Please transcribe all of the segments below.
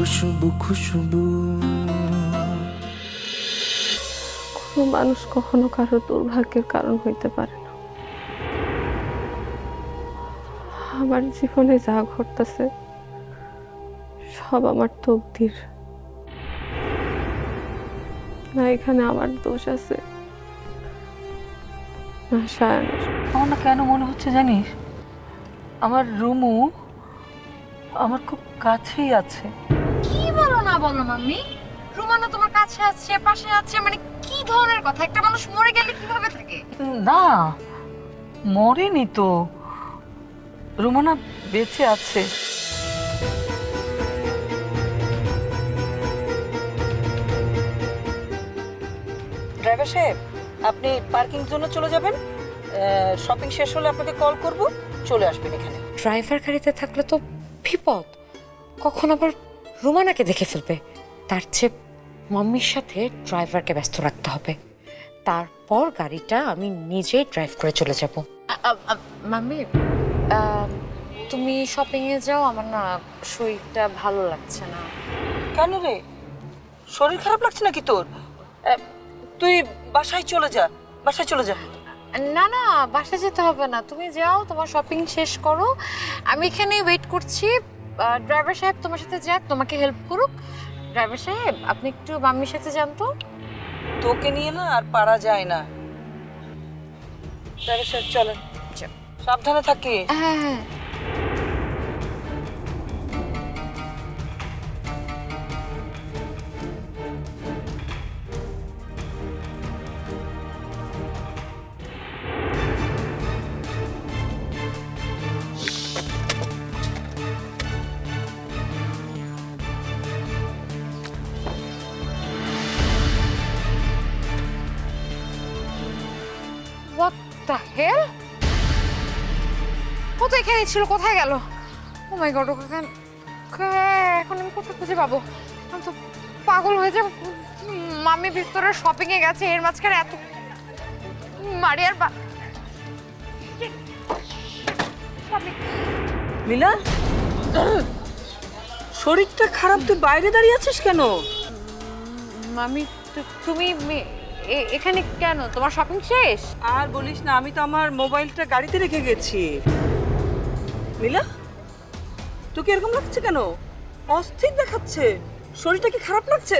খুশবু খুশবু। কোনো মানুষ কখনো কারো দুর্ভাগ্যের কারণ হইতে পারে না। আমার জীবনে যা ঘটতেছে সব আমার তকদির। না এখানে আমার দোষ আছে না সায়ানের। আমার না কেন মনে হচ্ছে জানিস, আমার রুমু আমার খুব কাছেই আছে। কি বলো না বলো মাম্মি, রুমানা তোমার কাছে আছে, পাশে আছে, মানে কি ধরনের কথা? একটা মানুষ মরে গেলে কিভাবে থাকে? না, মরেনি তো, রুমানা বেঁচে আছে। ড্রাইভার সাহেব, আপনি পার্কিং জোনে চলে যাবেন, শপিং শেষ হলে আপনাকে কল করব, চলে আসবেন এখানে। ড্রাইভার গাড়িতে থাকলে তো বিপদ, কখন আবার রুমানাকে দেখে ফেলবে। তার চেয়ে মাম্মির সাথে ড্রাইভারকে ব্যস্ত রাখতে হবে, তারপর গাড়িটা আমি নিজেই ড্রাইভ করে চলে যাব। মাম্মি, তুমি শপিংয়ে যাও, আমার না শরীরটা ভালো লাগছে না। কেন রে, শরীর খারাপ লাগছে নাকি তোর? তুই বাসায় চলে যা, বাসায় চলে যা। না না, বাসায় যেতে হবে না, তুমি যাও, তোমার শপিং শেষ করো, আমি এখানে ওয়েট করছি। ড্রাইভার সাহেব তোমার সাথে যাক, তোমাকে হেল্প করুক। ড্রাইভার সাহেব, আপনি একটু মাম্মির সাথে যান তো। তোকে নিয়ে না আর পারা যায় না। ড্রাইভার সাহেব চলেন, সাবধানে থাকি। হ্যাঁ হ্যাঁ। What the hell? ও তো এখানে ছিল, কোথায় গেল? ও মাই গড, ওকে এখন আমি কোথায় খুঁজে পাবো? আমি তো পাগল হয়ে যাব। মাম্মি ভিক্টরের শপিং এ গেছে, এর মাঝখানে এত মারিয়ার মিলা, শরীরটা খারাপ, তুই বাইরে দাঁড়িয়ে আছিস কেন? মাম্মি, তুমি এখানে কেন? তোমার শপিং শেষ? আর বলিস না, আমি তো আমার মোবাইলটা গাড়িতে রেখে গেছি। মিলা, তোকে এরকম লাগছে কেন? অস্থির দেখাচ্ছে, শরীরটা কি খারাপ লাগছে?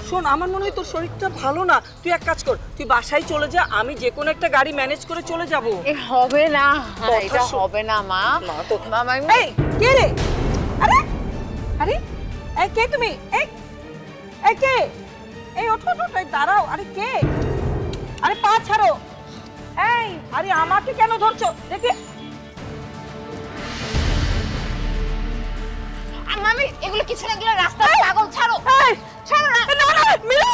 শোন, আমার মনে হয় তোর শরীরটা ভালো না, তুই এক কাজ কর, তুই বাসায় চলে যা, আমি যে কোনো একটা গাড়ি ম্যানেজ করে চলে যাব। এ হবে না, কথা এটা শোন। হবে না মা। না তো। মামা, এই কে রে? আরে আরে, এই কে তুমি? এই এই কে? এই ওঠো ওঠো, এই দাঁড়াও। আরে কে? আরে পা ছাড়ো। এই, আরে আমাকে কেন ধরছো? দেখে মাম্মি, এগুলো কিছু না, এগুলো রাস্তা, পাগল, ছাড়ো ছাড়ো না। না না মিলা,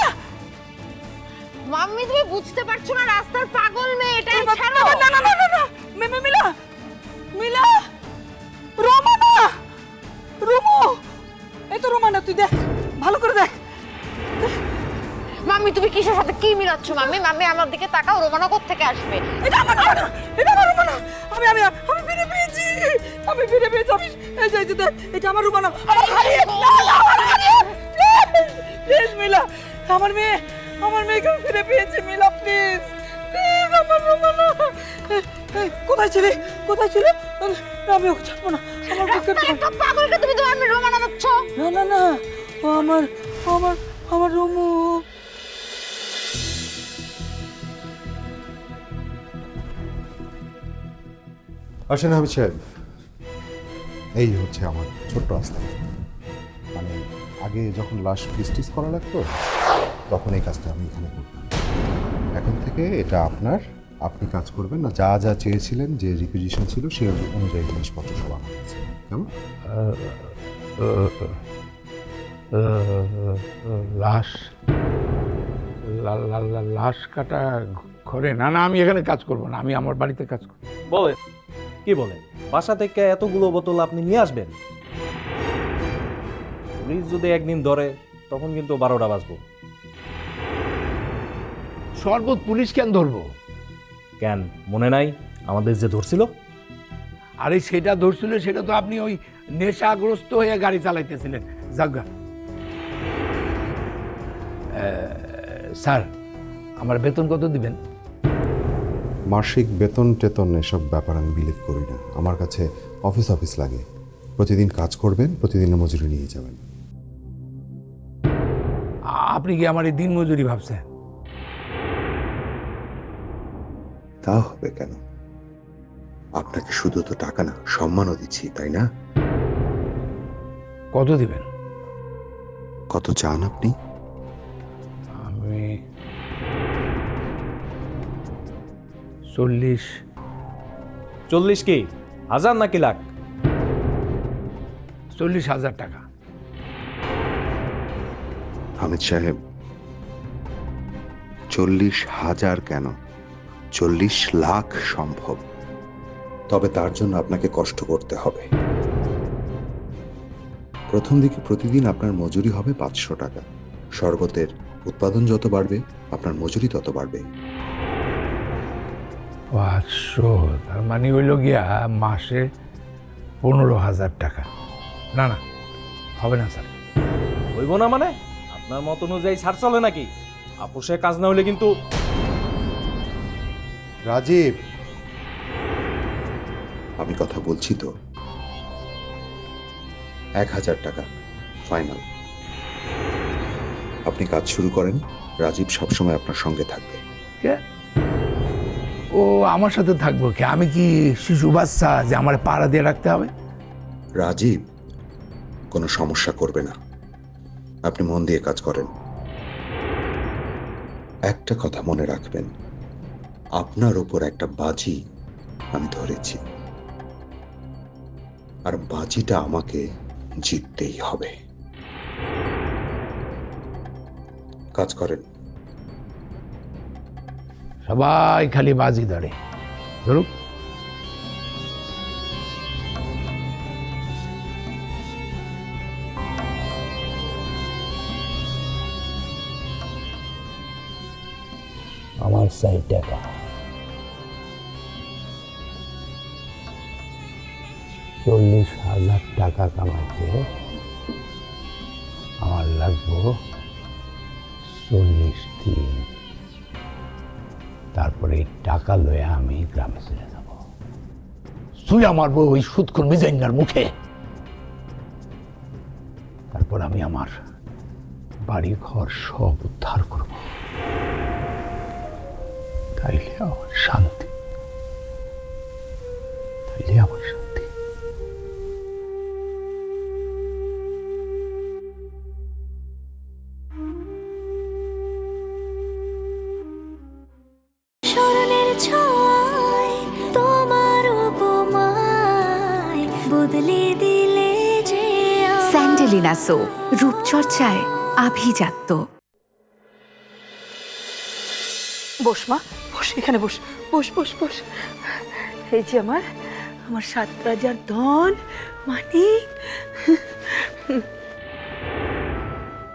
মাম্মি তুমি বুঝতে পারছো না, রাস্তার পাগল মেয়ে, এটাই ছাড়ো। না না না না না, মিলা মিলা, রোমানা, রুমু, এই তো রোমানা, তুই দেখ, ভালো করে দেখ। মাম্মি, তুমি কিসের সাথে কি মিলাচ্ছ? মাম্মি, মাম্মি আমার দিকে তাকাও, রোমানা কোত্থেকে আসবে? এটা আমার রোমানা, এটা আমার রোমানা, আমি আমি আমি ফিরে পেয়েছি, আমি ফিরে পেয়েছি। এই যে এই যে দেখ, এটা আমার রোমানা, আমার হারিয়ে, না না আমার হারিয়ে, প্লিজ মিলা, আমার মেয়েকে আমি ফিরে পেয়েছি। মিলা প্লিজ, প্লিজ, আমার রোমানা। কোথায় ছিলে, কোথায় ছিলে? আমি ওকে ছাড়বো না, আমার বুকের একটা পাগলকে তুমি তোমার রোমানা ভাবছো? না না না, ও আমার আমার আমার রুমু। আসেন হামিদ সাহেব, এই হচ্ছে আমার ছোট্ট আস্থা। মানে আগে যখন লাশ প্রেস্টিজ করা লাগতো তখন এই কাজটা আমি এখানে করতাম। এখন থেকে এটা আপনার, আপনি কাজ করবেন না, যা যা চেয়েছিলেন, যে রিকুইজিশন ছিল সে অনুযায়ী জিনিসপত্র সব আমার কাছে। কেমন? লাশ লাশ কাটা ঘরে? না না, আমি এখানে কাজ করব না, আমি আমার বাড়িতে কাজ করব। বলে কি বলে, বাসা থেকে এতগুলো বোতল আপনি নিয়ে আসবেন? পুলিশ যদি একদিন ধরে তখন কিন্তু 12টা বাজবো। শরবত পুলিশ কেন ধরবো? কেন মনে নাই আমাদের যে ধরছিল? আরে সেটা ধরছিল, সেটা তো আপনি ওই নেশাগ্রস্ত হয়ে গাড়ি চালাইতেছিলেন, যাগা স্যার আমার বেতন কত দিবেন? মাসিক বেতন টেতন এসব ব্যাপার আমি বিলিভ করি না। আমার কাছে অফিস লাগে। প্রতিদিন কাজ করবেন, প্রতিদিনের মজুরি নিয়ে যাবেন। আপনি কি আমার এই দিন মজুরি ভাবছেন? তা হবে কেন? আপনাকে শুধু তো টাকা না, সম্মানও দিচ্ছি, তাই না? কত দিবেন? কত চান আপনি? আমি 40। 40 কি হাজার নাকি লাখ? 40,000 টাকা। হামিদ সাহেব, 40,000 কেন, 40 লাখ সম্ভব। তবে তার জন্য আপনাকে কষ্ট করতে হবে। প্রথম দিকে প্রতিদিন আপনার মজুরি হবে 500 টাকা। শরবতের উৎপাদন যত বাড়বে আপনার মজুরি তত বাড়বে। 500, তার মানে হইল গিয়া মাসে 15,000 টাকা। না না, হবে না স্যার। হইব না মানে? আপনার মত অনুযায়ী ছাড় চলে নাকি? আপোষে কাজ না হলে কিন্তু। রাজীব, আমি কথা বলছি তো। 1000 টাকা ফাইনাল। আপনি কাজ শুরু করেন, রাজীব সবসময় আপনার সঙ্গে থাকবে। কে? ও আমার সাথে থাকবো কি? আমি কি শিশু বাচ্চা যে আমার পাড়া দিয়ে রাখতে হবে? রাজীব কোনো সমস্যা করবে না, আপনি মন দিয়ে কাজ করেন। একটা কথা মনে রাখবেন, আপনার উপর একটা বাজি আমি ধরেছি, আর বাজিটা আমাকে জিততেই হবে। কাজ করেন। সবাই খালি বাজি ধরে। ধরুক। আমার চাই টাকা। 40,000 টাকা কামাইতে আমার লাগবো 40 দিন। তারপরে এই টাকা লয়ে আমি গ্রামে চলে যাব। সুইয়া মারবো ওই সুদখোর মিজাইনার মুখে। তারপর আমি আমার বাড়ি ঘর সব উদ্ধার করব। তাইলে আমার শান্তি, তাইলে আমার শান্তি। স্মরণের ছোঁয়ায় তোমার উপমায় বদলে দিলে যে স্যান্ডেলিনা সো, রূপচর্চায় আভিজাত্য। বস মা, বস, এখানে বস, বস বস বস। এই যে আমার 7 রাজার ধন মানিক।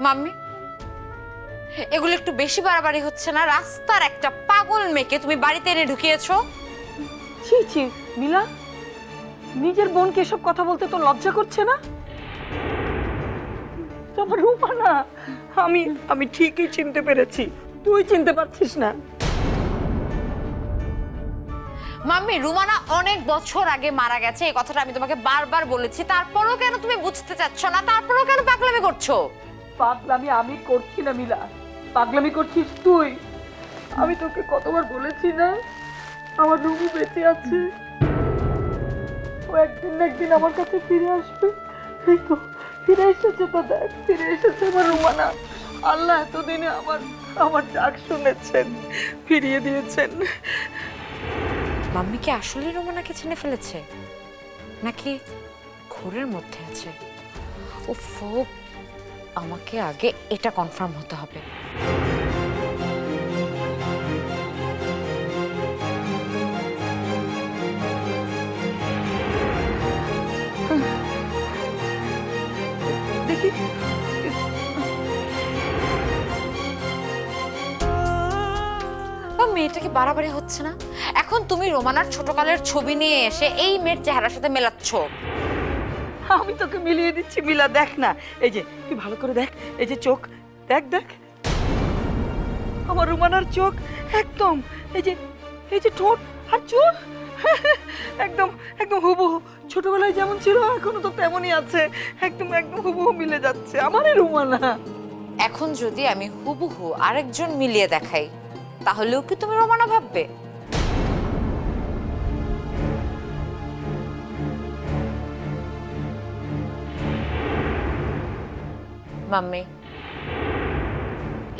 মাম্মি, এগুলো একটু বেশি বাড়াবাড়ি হচ্ছে না? রাস্তার একটা পাগল মেয়েকে তুমি বাড়িতে এনে ঢুকিয়েছো। ছি ছি মিলা, নিজের বোনকে এসব কথা বলতে তো লজ্জা করছে না? তোমার রূপা না, আমি ঠিকই চিনতে পেরেছি, তুই চিনতে পারছিস না। মাম্মি, রুমানা অনেক বছর আগে মারা গেছে, এই কথাটা আমি তোমাকে বারবার বলেছি। তারপরও কেন তুমি বুঝতে চাচ্ছ না? তারপরও কেন পাগলামি করছো? পাগলামি আমি করছি না মিলা, পাগলামি করছিস তুই। আমি তোকে কতবার বলেছি না আমার রুমু বেঁচে আছে, ও একদিন না একদিন আমার কাছে ফিরে আসবে। এই তো ফিরে এসেছে, তো দেখ ফিরে এসেছে আমার রুমানা। আল্লাহ এতদিনে আমার ডাক শুনেছেন, ফিরিয়ে দিয়েছেন। মাম্মি কি আসলে রুমানাকে চিনে ফেলেছে, নাকি ঘোরের মধ্যে আছে? উফ, আমাকে আগে এটা কনফার্ম হতে হবে। দেখি মেয়েটা কি বাড়াবাড়ি হচ্ছে না? এখন তুমি রোমানার ছোটকালের ছবি নিয়ে এসে এই মেয়ের চেহারার সাথে মেলাচ্ছ। আমি তোকে মিলিয়ে দিচ্ছি মিলা, দেখ না, এই যে তুই ভালো করে দেখ, এই যে চোখ, দেখ দেখ আমার রুমানার চোখ একদম, এই যে ঠোঁট আর চোখ একদম একদম হুবহু ছোটবেলায় যেমন ছিল এখনো তো তেমনই আছে, একদম একদম হুবহু মিলে যাচ্ছে আমারই রুমানা। এখন যদি আমি হুবহু আরেকজন মিলিয়ে দেখাই তাহলেও কি তুমি রোমানা ভাববে? মাম্মি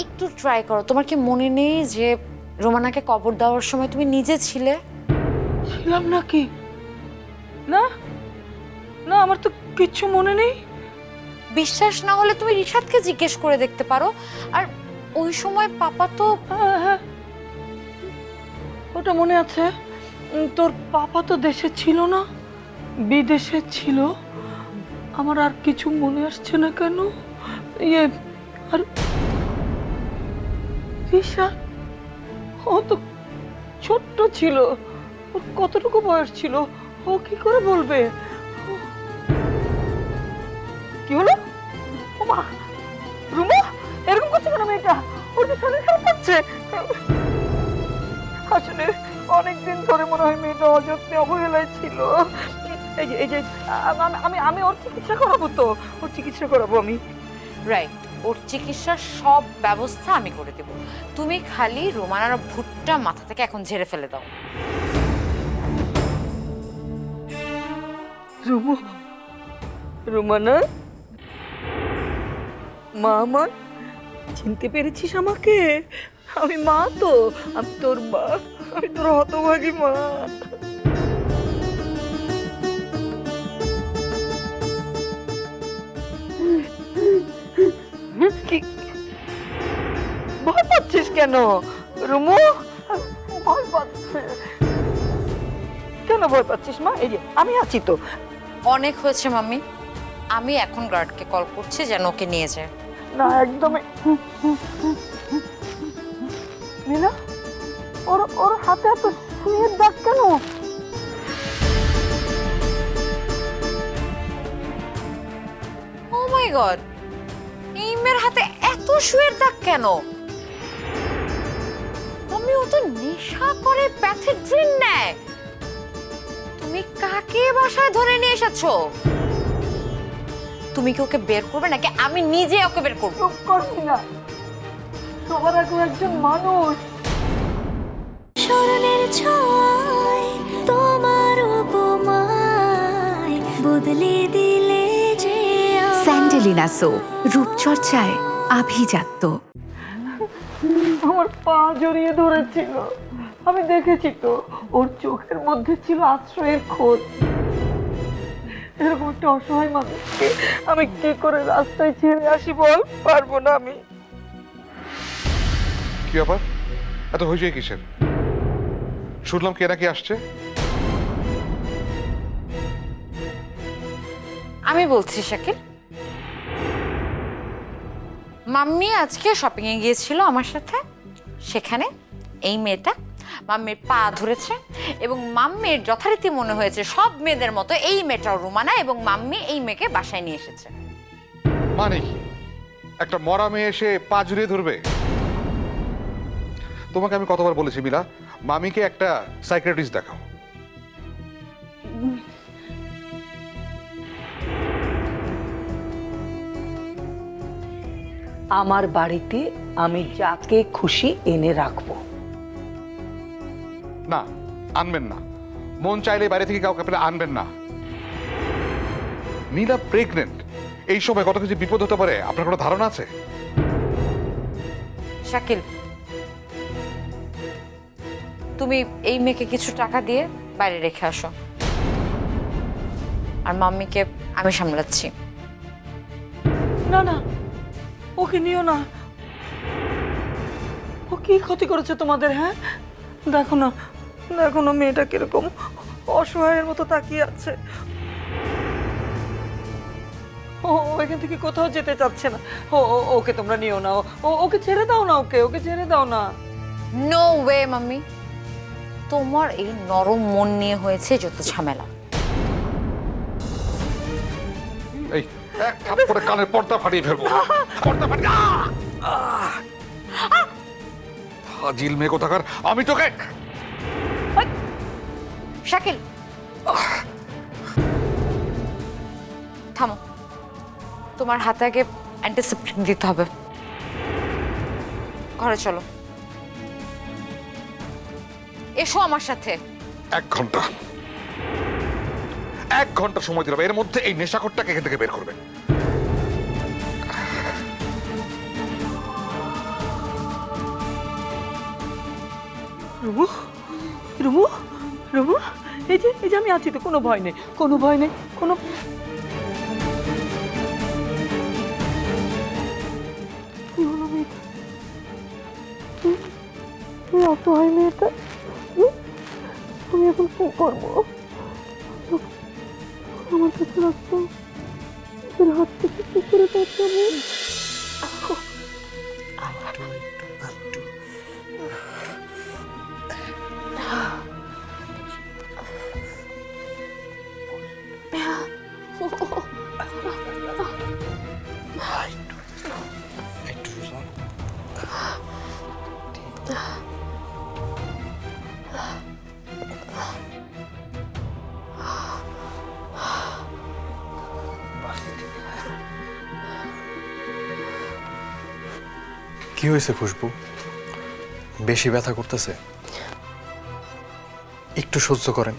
একটু ট্রাই করো। তোমার কি মনে নেই যে রোমানাকে কবর দেওয়ার সময় তুমি নিজে ছিলে? ছিলাম নাকি? না না, আমার তো কিচ্ছু মনে নেই। বিশ্বাস না হলে তুমি রিশাদকে জিজ্ঞেস করে দেখতে পারো। আর ওই সময় পাপা তো হ্যাঁ, ওটা মনে আছে। তোর পাপা তো দেশে ছিল না, বিদেশে ছিল। আমার আর কিছু মনে আসছে না কেন। ইয়ে আর রিশা, ও তো ছোট্ট ছিল, ওর কতটুকু বয়স ছিল, ও কি করে বলবে? কি হলো? ও মা, রুমা এরকম করছে কেন মেয়েটা? ওর কি শরীর খারাপ করছে? আসলে অনেকদিন ধরে মনে হয় মেয়েটা অযত্নে অবহেলায় ছিল। এই যে আমি ওর চিকিৎসা করাবো, তো ওর চিকিৎসা করাবো আমি। রাইট, ওর চিকিৎসার সব ব্যবস্থা আমি করে দেব। তুমি খালি রোমানার ভুট্টা মাথা থেকে এখন ঝেড়ে ফেলে দাও। রুমানা, মা আমার, চিনতে পেরেছিস আমাকে? আমি মা, তো আমি তোর মা, আমি তোর হতভাগী মা। ভয় পাচ্ছিস কেন রুমু? ভয় পাচ্ছে কেন? ভয় পাচ্ছিস মা? এই যে আমি আছি তো। অনেক হয়েছে মাম্মি, আমি এখন গার্ডকে কল করছি যেন ওকে নিয়ে যায়। না একদমই। মিনা, ওর হাতে এত সুইয়ের দাগ কেন? ও মাই গড, এই মেয়ের হাতে এত শুয়ের দাগ কেন? মাম্মি, ও তো নেশা করে, প্যাথেড্রিন নেয়। তুমি কাকে বাসায় ধরে নিয়ে এসেছো? তুমি কি ওকে বের করবে নাকি আমি নিজে ওকে বের করবো? চুপ করবি না, সবার আগে একজন মানুষ। স্মরণের ছয় তোমার উপমায় বদলে দিলে যে স্যান্ডেলিনা সো, রূপচর্চায় আভিজাত্য। আমার পা জড়িয়ে ধরেছিল, আমি দেখেছি তো। ওর চোখের মধ্যে ছিল আশ্রয়ের খোঁজ। এরকম একটা অসহায় মানুষকে আমি কি করে রাস্তায় ছেড়ে আসি বল? পারবো না আমি। কি ব্যাপার, এত হয়েছে কিসের? শুনলাম কে নাকি আসছে। আমি বলছি শাকিল, মাম্মি আজকে শপিং এ গিয়েছিল আমার সাথে। সেখানে এই মেয়েটা মাম্মির পা ধরেছে এবং মাম্মির যথারীতি মনে হয়েছে সব মেয়েদের মতো এই মেয়েটাও রুমানা, এবং মাম্মি এই মেয়েকে বাসায় নিয়ে এসেছে। মানে কি, একটা মরা মেয়ে এসে পা জড়িয়ে ধরবে? তোমাকে আমি কতবার বলেছি মিলা, মামিকে একটা সাইকিয়াট্রিস্ট দেখাও। আমার বাড়িতে আমি যাকে খুশি এনে রাখবো। না, আনবেন না। মন চাইলে বাইরে থেকে কাউকে আপনি আনবেন না। নীলা প্রেগনেন্ট, এই সময় কত কিছু বিপদ হতে পারে আপনার কোনো ধারণা আছে? শাকিল, তুমি এই মেয়েকে কিছু টাকা দিয়ে বাইরে রেখে আসো, আর মাম্মিকে আমি সামলাচ্ছি। না না, ওকে নিও না। ও কি ক্ষতি করেছে তোমাদের? হ্যাঁ, দেখো না, দেখো না মেয়েটা কিরকম অসহায়ের মতো তাকিয়ে আছে। ও এখান থেকে কোথাও যেতে চাচ্ছে না। ওকে তোমরা নিও না, ওকে ছেড়ে দাও না, ওকে ছেড়ে দাও না। নো ওয়ে মাম্মি, তোমার এই নরম মন নিয়ে হয়েছে যত ঝামেলা। এই এক থাপ্পড়ে কানের পর্দা ফাটিয়ে ফেলবো। পর্দা ফাটিয়ে হাজিল মেয়ে কোথাকার, আমি তোকে শাকিল থামো, তোমার হাতে আগে অ্যান্টিসেপ্টিক দিতে হবে। ঘরে চলো, এসো আমার সাথে। 1 ঘন্টা সময় দিলাম, এর মধ্যে এই নেশাখোরটাকে এখান থেকে বের করবে। রুমু রুমু রুমু, এই যে আমি আছি তো, কোনো ভয় নেই, কোনো ভয় নেই, কোনো কি হলো মেয়েটা? তুই অসহায় মেয়েটা, আমি এখন কি করবো? আমার কাছে রাখতো, তোর হাত থেকে কি করে বাঁচাবো? কি হয়েছে খুশবু? বেশি ব্যথা করতেছে? একটু সহ্য করেন,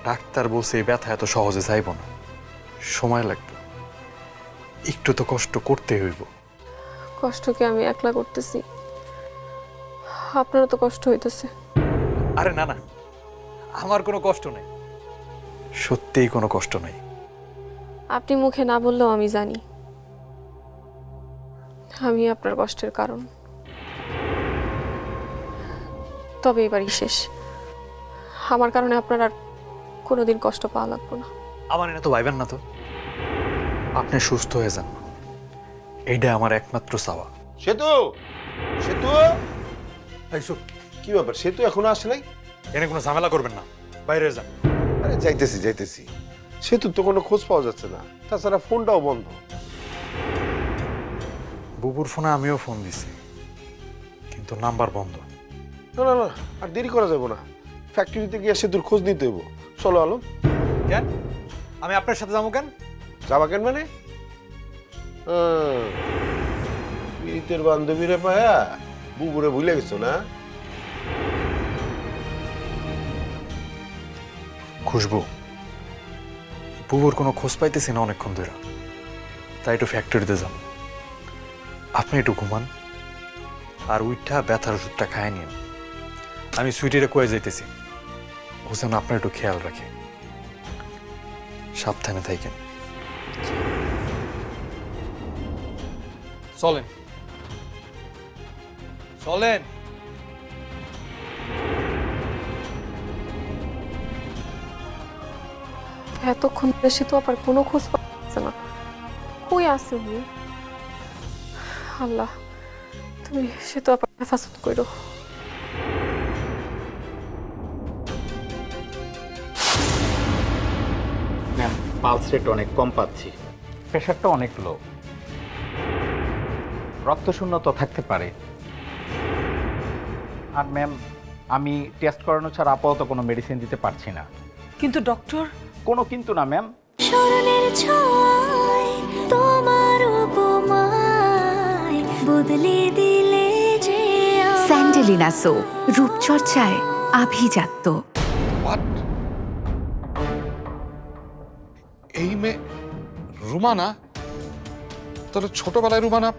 ডাক্তার বলছে এই ব্যথা এত সহজে যাইব না, সময় লাগবে, একটু তো কষ্ট করতে হইব। কষ্টকে আমি একলা করতেছি, আপনারও তো কষ্ট হইতেছে। আরে না না, আমার কোনো কষ্ট নাই, সত্যিই কোনো কষ্ট নাই। আপনি মুখে না বললেও আমি জানি আমি আপনার কষ্টের কারণ। তবে এবারই শেষ, আমার কারণে আপনার আর কোনোদিন কষ্ট পাওয়া লাগবে না। আমার এটা তো ভাইবেন না তো, আপনি সুস্থ হয়ে যান, এইটা আমার একমাত্র চাওয়া। সেতু সেতু কি ব্যাপার, সেতু এখনো আসে নাই? এনে কোনো ঝামেলা করবেন না, বাইরে যান। আরে যাইতেছি, সেতুর তো কোনো খোঁজ পাওয়া যাচ্ছে না, তাছাড়া ফোনটাও বন্ধ। বুবুর ফোনে আমিও ফোন দিছি, কিন্তু নাম্বার বন্ধ। না আর দেরি করা যাবে না, ফ্যাক্টরিতে গিয়ে সেতুর খোঁজ নিতে হইব। চলো আলম। কেন আমি আপনার সাথে যাবো? কেন যাবা কেন মানে? পীড়িতের বান্ধবীরে পায়া বুবুরে ভুলে গেছো না? খুশবু, বুবুর কোনো খোঁজ পাইতেছি না অনেকক্ষণ ধরে, তাই একটু ফ্যাক্টরিতে যাব। আপনি একটু ঘুমান আর উইঠা ব্যথার ওষুধটা খায় নিন। আমি সুইটিরে কয়ে যাইতেছি, ও যেন আপনার একটু খেয়াল রাখে, সাবধানে থাকেন। চলেন চলেন। এতক্ষণ সে তো আবার কোনো খোঁজ পাচ্ছে না, কই আছে উনি? আল্লাহ, তুমি সে তো আবার হেফাজত করো। ম্যাম, পালস রেট অনেক কম পাচ্ছি, প্রেশারটা অনেক লো, রক্তশূন্যতা থাকতে পারে। আর ম্যাম, আমি টেস্ট করানো ছাড়া আপাতত কোনো মেডিসিন দিতে পারছি না। কিন্তু ডক্টর, কোনো কিন্তু না ম্যাম। স্মরণের ছোঁয়ায় তোমার উপমায় বদলে দিলে যে স্যান্ডেলিনা সো, রূপচর্চায় আভিজাত্য। এই মেয়ে রুমানা? তাহলে ছোটবেলায় রুমানা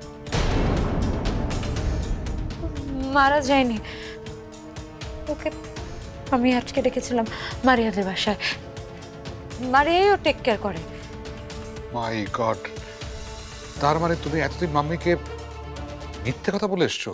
মারা যায়নি, ওকে আমি আজকে ডেকেছিলাম মারিয়াদের বাসায়, মারিয়াও টেক কেয়ার করে। মাই গড, তার মানে তুমি এতদিন মাম্মিকে মিথ্যে কথা বলে এসছো?